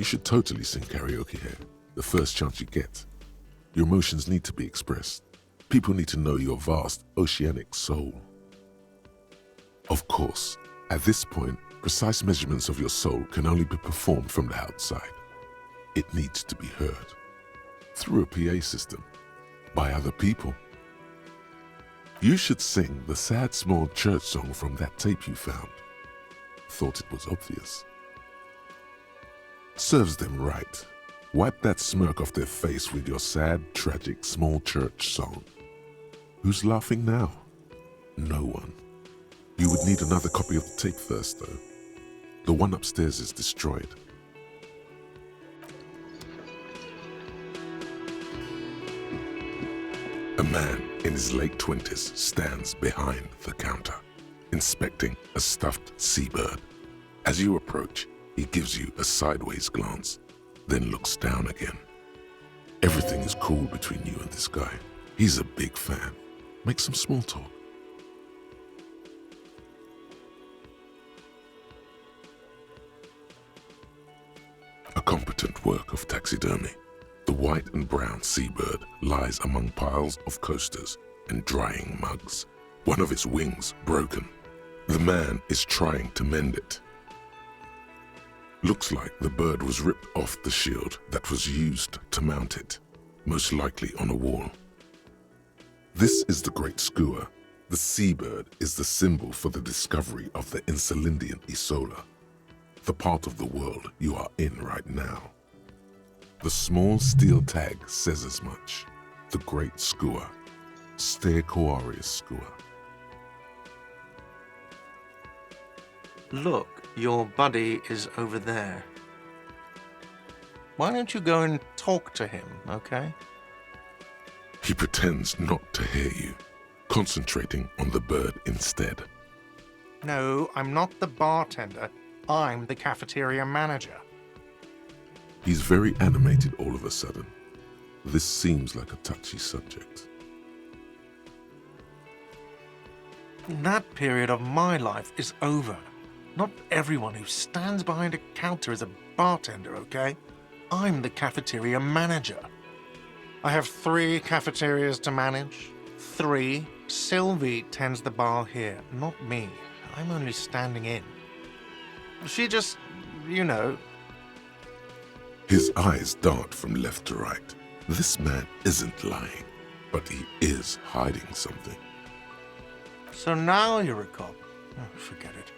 should totally sing karaoke here, the first chance you get. Your emotions need to be expressed. People need to know your vast, oceanic soul. Of course, at this point, precise measurements of your soul can only be performed from the outside. It needs to be heard. Through a PA system. By other people. You should sing the sad small church song from that tape you found. Thought it was obvious. Serves them right. Wipe that smirk off their face with your sad, tragic, small church song. Who's laughing now? No one. You would need another copy of the tape first, though. The one upstairs is destroyed. A man in his late 20s stands behind the counter, inspecting a stuffed seabird. As you approach, he gives you a sideways glance, then looks down again. Everything is cool between you and this guy. He's a big fan. Make some small talk. A competent work of taxidermy. The white and brown seabird lies among piles of coasters and drying mugs. One of its wings broken. The man is trying to mend it. Looks like the bird was ripped off the shield that was used to mount it, most likely on a wall. This is the great skua. The seabird is the symbol for the discovery of the Insulindian Isola, the part of the world you are in right now. The small steel tag says as much. The great skua, Stegosaurus skua. Look, your buddy is over there. Why don't you go and talk to him, okay? He pretends not to hear you, concentrating on the bird instead. No, I'm not the bartender. I'm the cafeteria manager. He's very animated all of a sudden. This seems like a touchy subject. That period of my life is over. Not everyone who stands behind a counter is a bartender, okay? I'm the cafeteria manager. I have 3 cafeterias to manage. 3. Sylvie tends the bar here, not me. I'm only standing in. She just, you know... His eyes dart from left to right. This man isn't lying, but he is hiding something. So now you're a cop. Oh, forget it.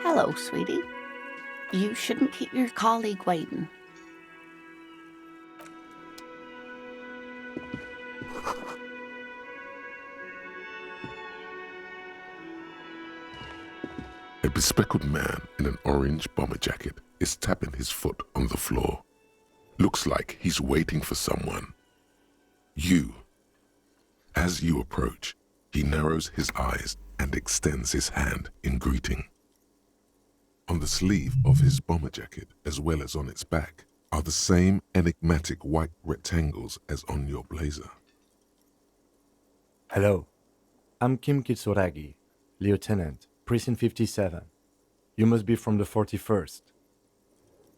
Hello, sweetie. You shouldn't keep your colleague waiting. A bespectacled man in an orange bomber jacket is tapping his foot on the floor. Looks like he's waiting for someone. You. As you approach, he narrows his eyes and extends his hand in greeting. On the sleeve of his bomber jacket, as well as on its back, are the same enigmatic white rectangles as on your blazer. Hello, I'm Kim Kitsuragi, Lieutenant, Precinct 57. You must be from the 41st.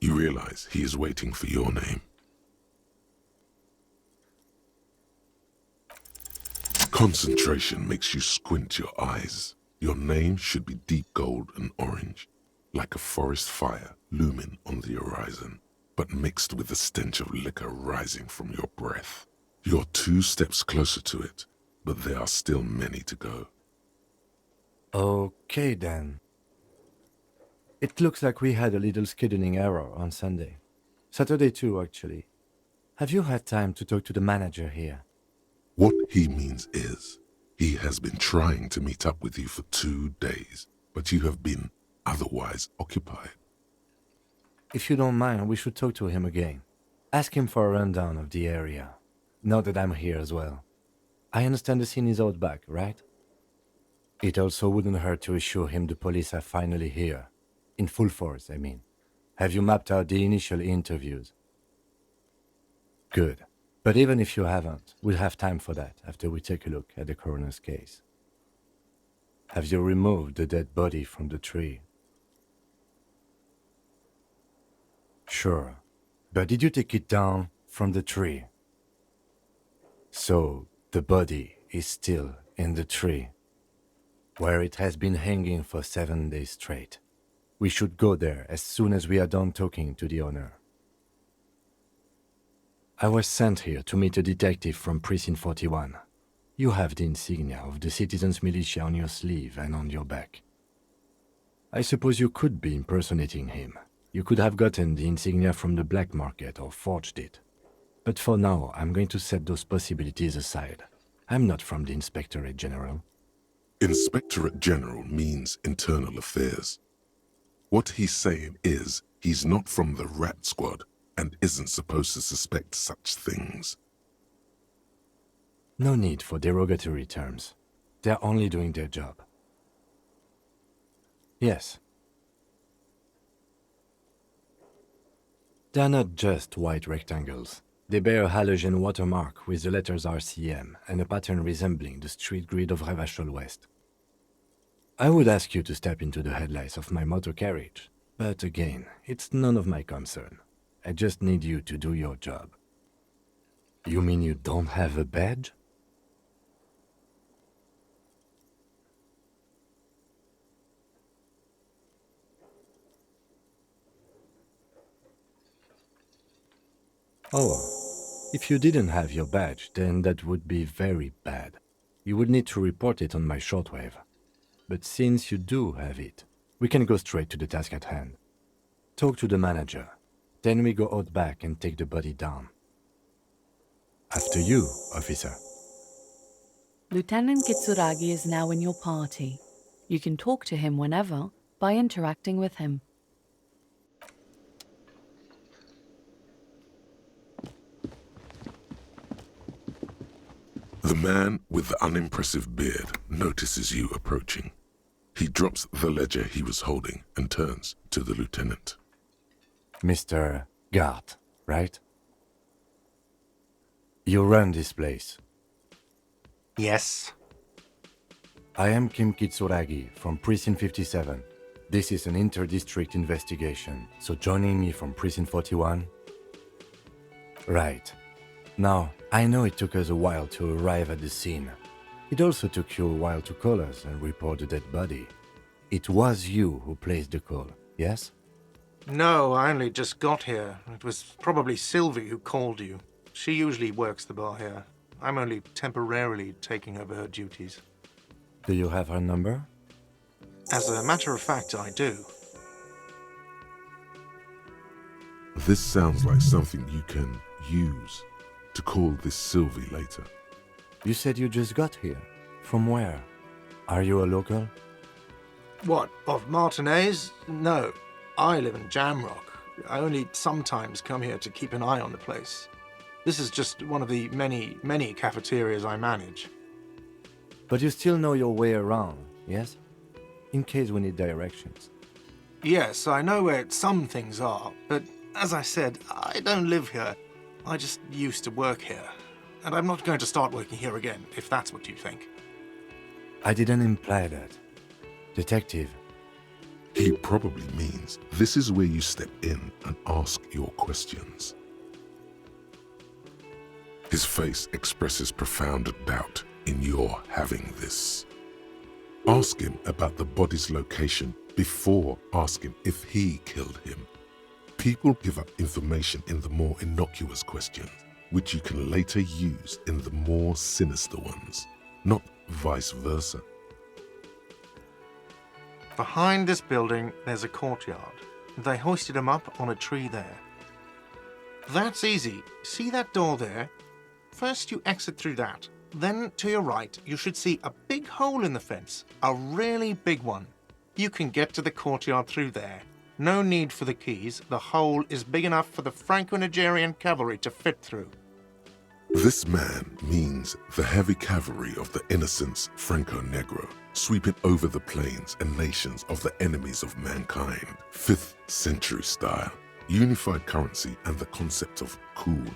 You realize he is waiting for your name. Concentration makes you squint your eyes. Your name should be deep gold and orange, like a forest fire looming on the horizon, but mixed with the stench of liquor rising from your breath. You're 2 steps closer to it, but there are still many to go. Okay then. It looks like we had a little scheduling error on Sunday. Saturday too, actually. Have you had time to talk to the manager here? What he means is, he has been trying to meet up with you for 2 days, but you have been otherwise occupied. If you don't mind, we should talk to him again. Ask him for a rundown of the area. Now that I'm here as well. I understand the scene is out back, right? It also wouldn't hurt to assure him the police are finally here. In full force, I mean. Have you mapped out the initial interviews? Good. But even if you haven't, we'll have time for that after we take a look at the coroner's case. Have you removed the dead body from the tree? Sure. But did you take it down from the tree? So, the body is still in the tree, where it has been hanging for 7 days straight. We should go there as soon as we are done talking to the owner. I was sent here to meet a detective from Precinct 41. You have the insignia of the Citizens Militia on your sleeve and on your back. I suppose you could be impersonating him. You could have gotten the insignia from the black market or forged it. But for now, I'm going to set those possibilities aside. I'm not from the Inspectorate General. Inspectorate General means internal affairs. What he's saying is, he's not from the rat squad and isn't supposed to suspect such things. No need for derogatory terms. They're only doing their job. Yes. They're not just white rectangles. They bear a halogen watermark with the letters RCM and a pattern resembling the street grid of Revachol West. I would ask you to step into the headlights of my motor carriage, but again, it's none of my concern. I just need you to do your job. You mean you don't have a badge? Oh, if you didn't have your badge, then that would be very bad. You would need to report it on my shortwave. But since you do have it, we can go straight to the task at hand. Talk to the manager. Then we go out back and take the body down. After you, officer. Lieutenant Kitsuragi is now in your party. You can talk to him whenever by interacting with him. The man with the unimpressive beard notices you approaching. He drops the ledger he was holding and turns to the lieutenant. Mr. Gart, right? You run this place. Yes. I am Kim Kitsuragi from Precinct 57. This is an inter-district investigation, so joining me from Precinct 41? Right. Now, I know it took us a while to arrive at the scene. It also took you a while to call us and report the dead body. It was you who placed the call, yes? No, I only just got here. It was probably Sylvie who called you. She usually works the bar here. I'm only temporarily taking over her duties. Do you have her number? As a matter of fact, I do. This sounds like something you can use to call this Sylvie later. You said you just got here. From where? Are you a local? What, of Martinez? No. I live in Jamrock. I only sometimes come here to keep an eye on the place. This is just one of the many cafeterias I manage. But you still know your way around, yes? In case we need directions. Yes, I know where some things are, but as I said, I don't live here. I just used to work here. And I'm not going to start working here again, if that's what you think. I didn't imply that. Detective. He probably means this is where you step in and ask your questions. His face expresses profound doubt in your having this. Ask him about the body's location before asking if he killed him. People give up information in the more innocuous questions, which you can later use in the more sinister ones, not vice versa. Behind this building, there's a courtyard. They hoisted him up on a tree there. That's easy. See that door there? First you exit through that. Then to your right, you should see a big hole in the fence. A really big one. You can get to the courtyard through there. No need for the keys. The hole is big enough for the Franco-Nigerian cavalry to fit through. This man means the heavy cavalry of the innocents Franco-Negro, sweeping over the plains and nations of the enemies of mankind. 5th century style, unified currency and the concept of cool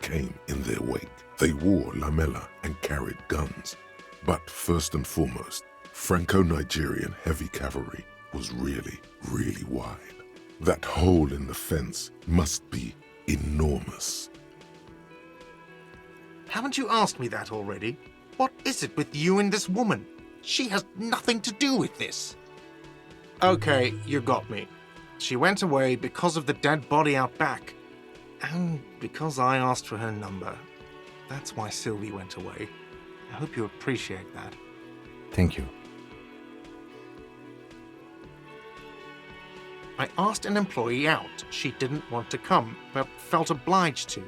came in their wake. They wore lamella and carried guns. But first and foremost, Franco-Nigerian heavy cavalry was really, really wide. That hole in the fence must be enormous. Haven't you asked me that already? What is it with you and this woman? She has nothing to do with this. Okay, you got me. She went away because of the dead body out back. And because I asked for her number. That's why Sylvie went away. I hope you appreciate that. Thank you. I asked an employee out. She didn't want to come, but felt obliged to.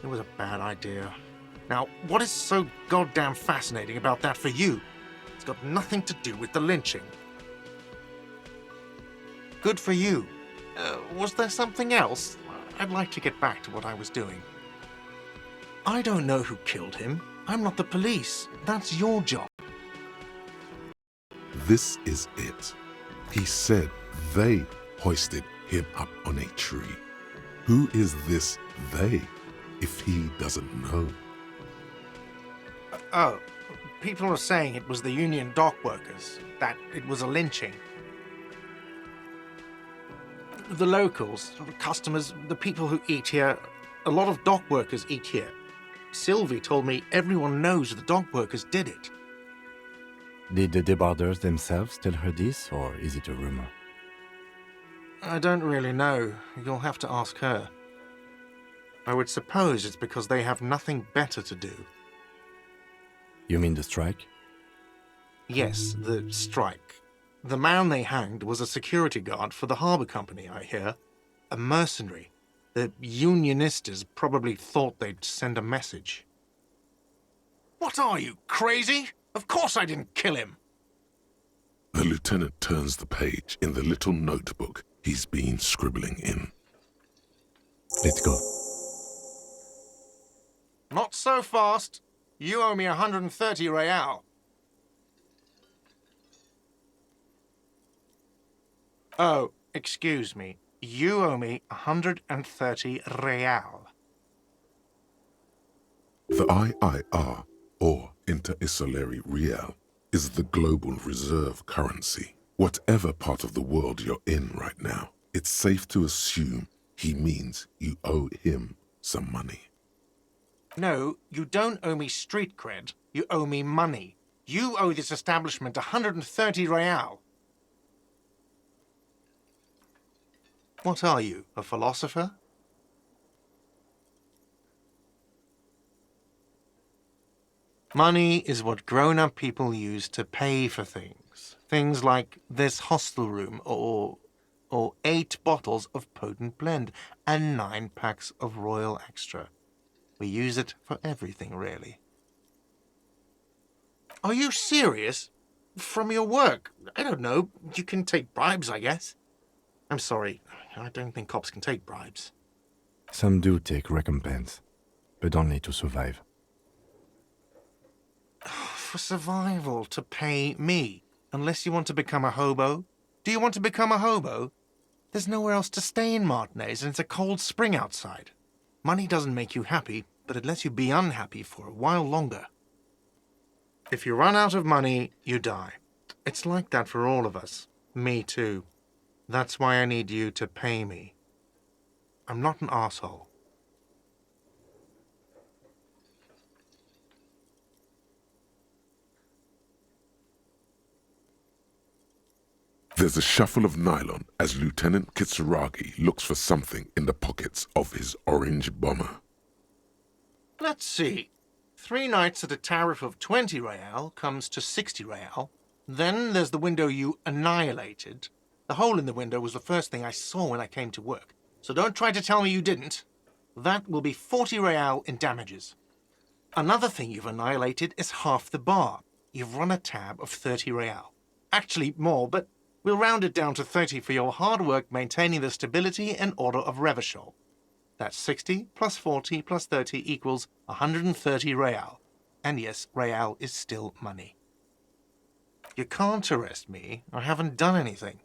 It was a bad idea. Now, what is so goddamn fascinating about that for you? It's got nothing to do with the lynching. Good for you. Was there something else? I'd like to get back to what I was doing. I don't know who killed him. I'm not the police. That's your job. This is it. He said they hoisted him up on a tree. Who is this they, if he doesn't know? Oh, people are saying it was the union dock workers, that it was a lynching. The locals, the customers, the people who eat here, a lot of dock workers eat here. Sylvie told me everyone knows the dock workers did it. Did the debarders themselves tell her this, or is it a rumor? I don't really know. You'll have to ask her. I would suppose it's because they have nothing better to do. You mean the strike? Yes, the strike. The man they hanged was a security guard for the harbour company, I hear. A mercenary. The unionistas probably thought they'd send a message. What are you, crazy? Of course I didn't kill him! The lieutenant turns the page in the little notebook he's been scribbling in. Let's go. Not so fast. You owe me 130 real. Oh, excuse me. You owe me 130 real. The IIR, or Inter-Isolary Real, is the global reserve currency. Whatever part of the world you're in right now, it's safe to assume he means you owe him some money. No, you don't owe me street cred. You owe me money. You owe this establishment 130 real. What are you, a philosopher? Money is what grown-up people use to pay for things. Things like this hostel room or 8 bottles of potent blend and 9 packs of Royal Extra. We use it for everything, really. Are you serious? From your work? I don't know. You can take bribes, I guess. I'm sorry. I don't think cops can take bribes. Some do take recompense, but only to survive. For survival, to pay me. Unless you want to become a hobo. Do you want to become a hobo? There's nowhere else to stay in Martinez, and it's a cold spring outside. Money doesn't make you happy, but it lets you be unhappy for a while longer. If you run out of money, you die. It's like that for all of us. Me too. That's why I need you to pay me. I'm not an asshole. There's a shuffle of nylon as Lieutenant Kitsuragi looks for something in the pockets of his orange bomber. Let's see. 3 nights at a tariff of 20 real comes to 60 real. Then there's the window you annihilated. The hole in the window was the first thing I saw when I came to work. So don't try to tell me you didn't. That will be 40 real in damages. Another thing you've annihilated is half the bar. You've run a tab of 30 real. Actually more, but we'll round it down to 30 for your hard work maintaining the stability and order of Revachol. That's 60 plus 40 plus 30 equals 130 real. And yes, real is still money. You can't arrest me. I haven't done anything.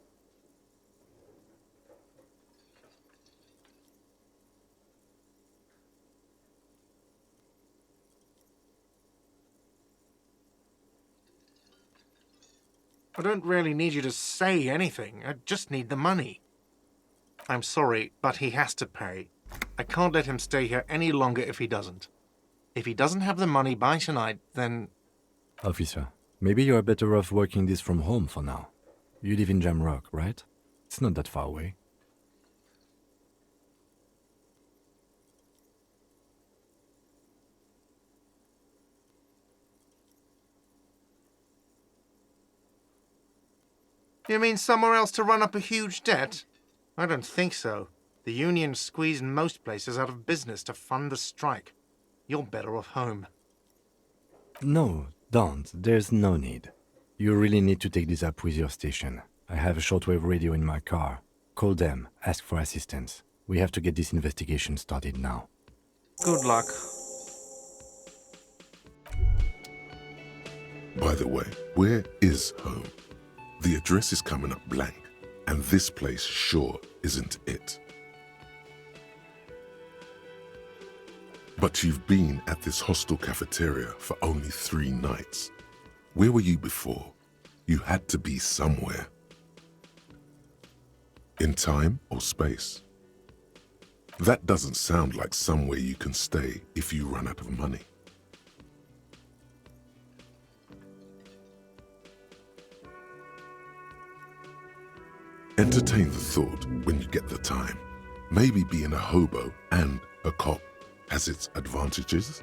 I don't really need you to say anything. I just need the money. I'm sorry, but he has to pay. I can't let him stay here any longer if he doesn't. If he doesn't have the money by tonight, then... Officer, maybe you are better off working this from home for now. You live in Jamrock, right? It's not that far away. You mean somewhere else to run up a huge debt? I don't think so. The union's squeezing most places out of business to fund the strike. You're better off home. No, don't. There's no need. You really need to take this up with your station. I have a shortwave radio in my car. Call them, ask for assistance. We have to get this investigation started now. Good luck. By the way, where is home? The address is coming up blank, and this place sure isn't it. But you've been at this hostel cafeteria for only 3 nights. Where were you before? You had to be somewhere. In time or space? That doesn't sound like somewhere you can stay if you run out of money. Entertain the thought when you get the time. Maybe being a hobo and a cop has its advantages.